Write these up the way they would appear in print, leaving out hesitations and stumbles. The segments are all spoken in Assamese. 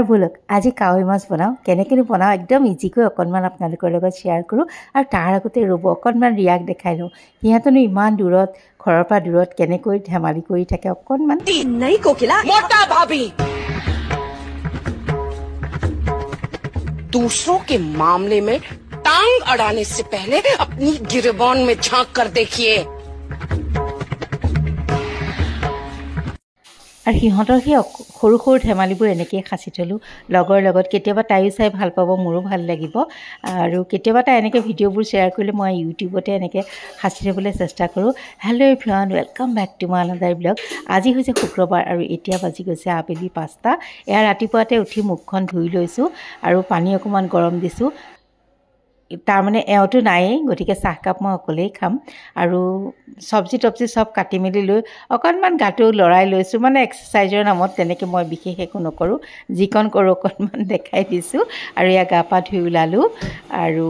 আৰু বলক আজি কাৱৈ মাছ বনাওঁ কেনেকৈ বনাওঁ একদম ইজিকৈ অকণমান আপোনালোকৰ লগত শ্বেয়াৰ কৰোঁ আৰু তাৰ আগতে ৰ'ব অকণমান ৰিয়াক দেখাই লওঁ সিহঁতনো ইমান দূৰত ঘৰৰ পৰা দূৰত কেনেকৈ ধেমালি কৰি থাকে অকণমান नहीं कोकिला मोटा भाभी दूसरों के मामले में टांग अड़ाने से पहले अपनी गिरबान में झांक कर देखिए আৰু সিহঁতৰ সেই সৰু সৰু ধেমালিবোৰ এনেকৈয়ে সাঁচি থ'লোঁ লগৰ লগত কেতিয়াবা তাইও চাই ভাল পাব মোৰো ভাল লাগিব আৰু কেতিয়াবা তাই এনেকৈ ভিডিঅ'বোৰ শ্বেয়াৰ কৰিলে মই ইউটিউবতে এনেকৈ সাঁচি থ'বলৈ চেষ্টা কৰোঁ hello' everyone welcome back to my another blog আজি হৈছে শুক্ৰবাৰ আৰু এতিয়া বাজি গৈছে আবেলি 5টা এয়া ৰাতিপুৱাতে উঠি মুখখন ধুই লৈছোঁ আৰু পানী অকণমান গৰম দিছোঁ তাৰমানে এওঁটো নায়েই গতিকে চাহকাপ মই অকলেই খাম আৰু চব্জি টব্জি চব কাটি মেলি লৈ অকণমান গাটো লৰাই লৈছোঁ মানে এক্সাৰচাইজৰ নামত তেনেকৈ মই বিশেষ একো নকৰোঁ যিকণ কৰোঁ অকণমান দেখাই দিছোঁ আৰু এয়া গা পা ধুই ওলালোঁ আৰু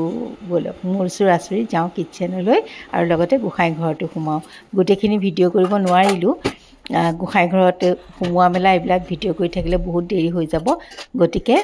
ব'লক মূৰ চুৰ আচুৰি যাওঁ কিটচেনলৈ আৰু লগতে গোসাঁই ঘৰতো সোমাওঁ গোটেইখিনি ভিডিঅ' কৰিব নোৱাৰিলোঁ গোসাঁই ঘৰত সোমোৱা মেলা এইবিলাক ভিডিঅ' কৰি থাকিলে বহুত দেৰি হৈ যাব গতিকে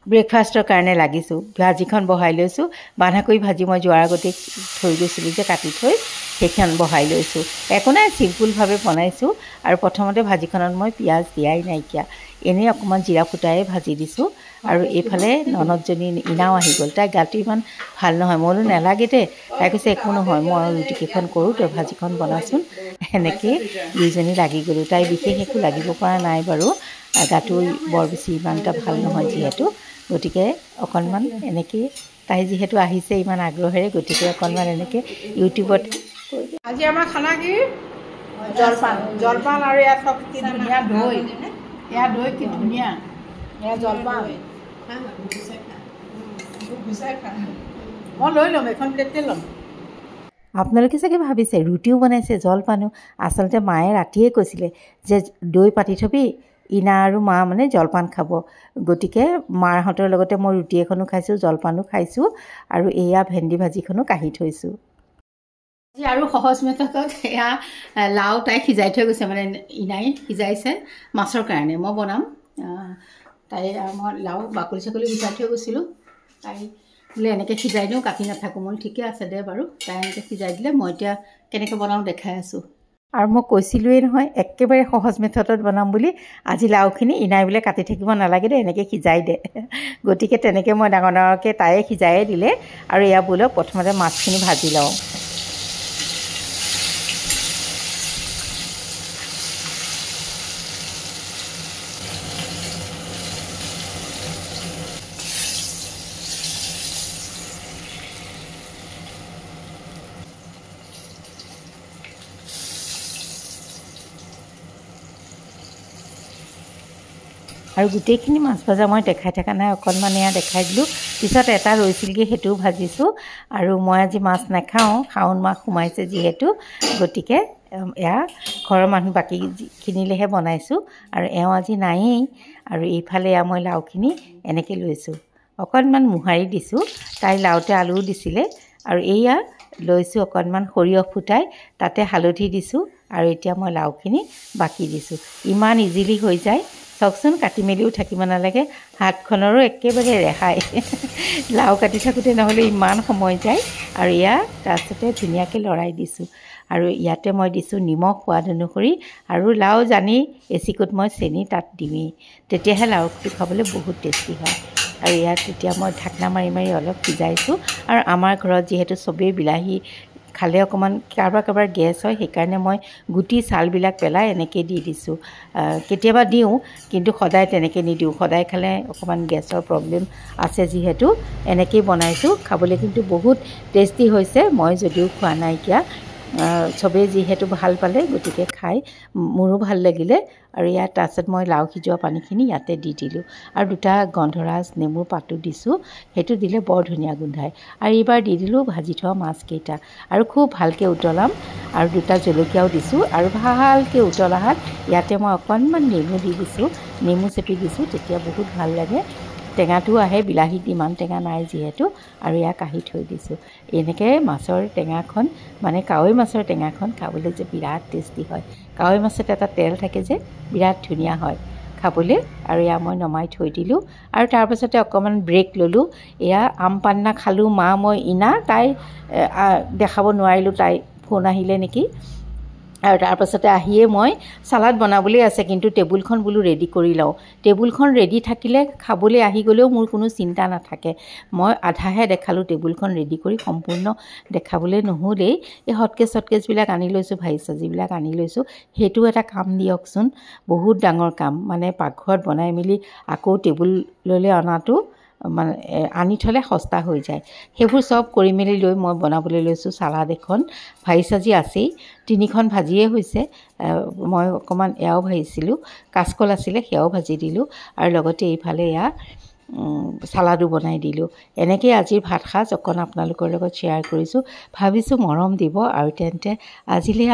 ব্ৰেকফাষ্টৰ কাৰণে লাগিছোঁ ভাজিখন বহাই লৈছোঁ বন্ধাকবি ভাজি মই যোৱাৰ আগতে থৈ গৈছিলোঁ যে কাটি থৈ সেইখন বহাই লৈছোঁ একো নাই চিম্পুলভাৱে বনাইছোঁ আৰু প্ৰথমতে ভাজিখনত মই পিঁয়াজ দিয়াই নাইকিয়া এনেই অকণমান জিৰা ফুটাই ভাজি দিছোঁ আৰু এইফালে ননদজনী ইনাও আহি গ'ল তাই গাটো ইমান ভাল নহয় মই বোলো নেলাগে দে তাই কৈছে একো নহয় মই ৰুটিকেইখন কৰোঁ তই ভাজিখন বনাচোন সেনেকৈ দুইজনী লাগি গ'লোঁ তাই বিশেষ একো লাগিব পৰা নাই বাৰু গাটো বৰ বেছি ইমান এটা ভাল নহয় যিহেতু গতিকে অকণমান এনেকৈ তাই যিহেতু আহিছে ইমান আগ্ৰহেৰে গতিকে অকণমান এনেকৈ ইউটিউবত আজি আমাৰ খানা কি জলপান আৰু ইয়াত চব কি ধুনীয়া দৈ এয়া দৈ কি ধুনীয়া এয়া জলপান মই লৈ ল'ম এখন প্লেটতে ল'ম আপোনালোকে চাগে ভাবিছে ৰুটিও বনাইছে জলপানো আচলতে মায়ে ৰাতিয়ে কৈছিলে যে দৈ পাতি থবি ইনা আৰু মা মানে জলপান খাব গতিকে মাহঁতৰ লগতে মই ৰুটি এখনো খাইছোঁ জলপানো খাইছোঁ আৰু এয়া ভেন্দি ভাজিখনো কাঢ়ি থৈছোঁ আৰু সহজ মেথডত এয়া লাও তাই সিজাই থৈ গৈছে মানে ইনাই সিজাইছে মাছৰ কাৰণে মই বনাম তাই মই লাও বাকলি চাকলি সিজাই থৈ গৈছিলোঁ তাই বোলে এনেকৈ সিজাই দিওঁ কাটি নাথাকোঁ মই ঠিকে আছে দে বাৰু তাই এনেকৈ সিজাই দিলে মই এতিয়া কেনেকৈ বনাওঁ দেখাই আছোঁ আৰু মই কৈছিলোঁৱেই নহয় একেবাৰে সহজ মেথডত বনাম বুলি আজি লাওখিনি ইনাই বোলে কাটি থাকিব নালাগে দে এনেকৈ সিজাই দে গতিকে তেনেকৈ মই ডাঙৰ ডাঙৰকৈ তায়ে সিজায়ে দিলে আৰু এয়া বোলক প্ৰথমতে মাছখিনি ভাজি লওঁ আৰু গোটেইখিনি মাছ ভজা মই দেখাই থকা নাই অকণমান এয়া দেখাই দিলোঁ পিছত এটা ৰৈছিলগৈ সেইটোও ভাজিছোঁ আৰু মই আজি মাছ নাখাওঁ শাওণ মাহ সোমাইছে যিহেতু গতিকে এয়া ঘৰৰ মানুহ বাকীখিনিলেহে বনাইছোঁ আৰু এওঁ আজি নায়েই আৰু এইফালে এয়া মই লাওখিনি এনেকৈ লৈছোঁ অকণমান মোহাৰি দিছোঁ তাই লাওতে আলুও দিছিলে আৰু এয়া লৈছোঁ অকণমান সৰিয়হ ফুটাই তাতে হালধি দিছোঁ আৰু এতিয়া মই লাওখিনি বাকি দিছোঁ ইমান ইজিলি হৈ যায় চাওকচোন কাটি মেলিও থাকিব নালাগে হাতখনৰো একেবাৰে ৰেহাই লাও কাটি থাকোঁতে নহ'লে ইমান সময় যায় আৰু এয়া তাৰপিছতে ধুনীয়াকৈ লৰাই দিছোঁ আৰু ইয়াতে মই দিছোঁ নিমখ সোৱাদ অনুসৰি আৰু লাও জানি এচিকুট মই চেনি তাত দিমেই তেতিয়াহে লাওটো খাবলৈ বহুত টেষ্টি হয় আৰু ইয়াত তেতিয়া মই ঢাকনা মাৰি মাৰি অলপ সিজাইছোঁ আৰু আমাৰ ঘৰত যিহেতু চবেই বিলাহী খালে অকণমান কাৰোবাৰ গেছ হয় সেইকাৰণে মই গুটি ছালবিলাক পেলাই এনেকৈ দি দিছোঁ কেতিয়াবা দিওঁ কিন্তু সদায় তেনেকৈ নিদিওঁ সদায় খালে অকণমান গেছৰ প্ৰব্লেম আছে যিহেতু এনেকৈয়ে বনাইছোঁ খাবলৈ কিন্তু বহুত টেষ্টি হৈছে মই যদিও খোৱা নাইকিয়া চবেই যিহেতু ভাল পালে গতিকে খাই মোৰো ভাল লাগিলে আৰু ইয়াত তাৰপিছত মই লাও সিজোৱা পানীখিনি ইয়াতে দি দিলোঁ আৰু দুটা গন্ধৰাজ নেমুৰ পাতো দিছোঁ সেইটো দিলে বৰ ধুনীয়া গোন্ধায় আৰু এইবাৰ দি দিলোঁ ভাজি থোৱা মাছকেইটা আৰু খুব ভালকৈ উতলাম আৰু দুটা জলকীয়াও দিছোঁ আৰু ভালকৈ উতলাহাত ইয়াতে মই অকণমান নেমু দি দিছোঁ নেমু চেপি দিছোঁ তেতিয়া বহুত ভাল লাগে টেঙাটো আহে বিলাহীত ইমান টেঙা নাই যিহেতু আৰু এয়া কাঢ়ি থৈ দিছোঁ এনেকৈ মাছৰ টেঙাখন মানে কাৱৈ মাছৰ টেঙাখন খাবলৈ যে বিৰাট টেষ্টি হয় কাৱৈ মাছত এটা তেল থাকে যে বিৰাট ধুনীয়া হয় খাবলৈ আৰু এয়া মই নমাই থৈ দিলোঁ আৰু তাৰপাছতে অকণমান ব্ৰেক ল'লোঁ এয়া আম পান্না খালোঁ মা মই ইনা তাই দেখাব নোৱাৰিলোঁ তাই ফোন আহিলে নেকি আৰু তাৰপাছতে আহিয়ে মই চালাড বনাবলৈ আছে কিন্তু টেবুলখন বোলো ৰেডি কৰি লওঁ টেবুলখন ৰেডি থাকিলে খাবলৈ আহি গ'লেও মোৰ কোনো চিন্তা নাথাকে মই আধাহে দেখালোঁ টেবুলখন ৰেডি কৰি সম্পূৰ্ণ দেখাবলৈ নহ'লেই এই হটকেছবিলাক আনি লৈছোঁ ভাজি চাজিবিলাক আনি লৈছোঁ সেইটো এটা কাম দিয়কচোন বহুত ডাঙৰ কাম মানে পাকঘৰত বনাই মেলি আকৌ টেবুললৈ অনাটো মানে আনি থ'লে সস্তা হৈ যায় সেইবোৰ চব কৰি মেলি লৈ মই বনাবলৈ লৈছোঁ চালাড এখন ভাজি চাজি আছেই 3খন ভাজিয়ে হৈছে মই অকণমান এয়াও ভাজিছিলোঁ কাচকল আছিলে সেয়াও ভাজি দিলোঁ আৰু লগতে এইফালে এয়া চালাডো বনাই দিলোঁ এনেকৈ আজিৰ ভাত সাজ অকণ আপোনালোকৰ লগত শ্বেয়াৰ কৰিছোঁ ভাবিছোঁ মৰম দিব আৰু তেন্তে আজিলৈ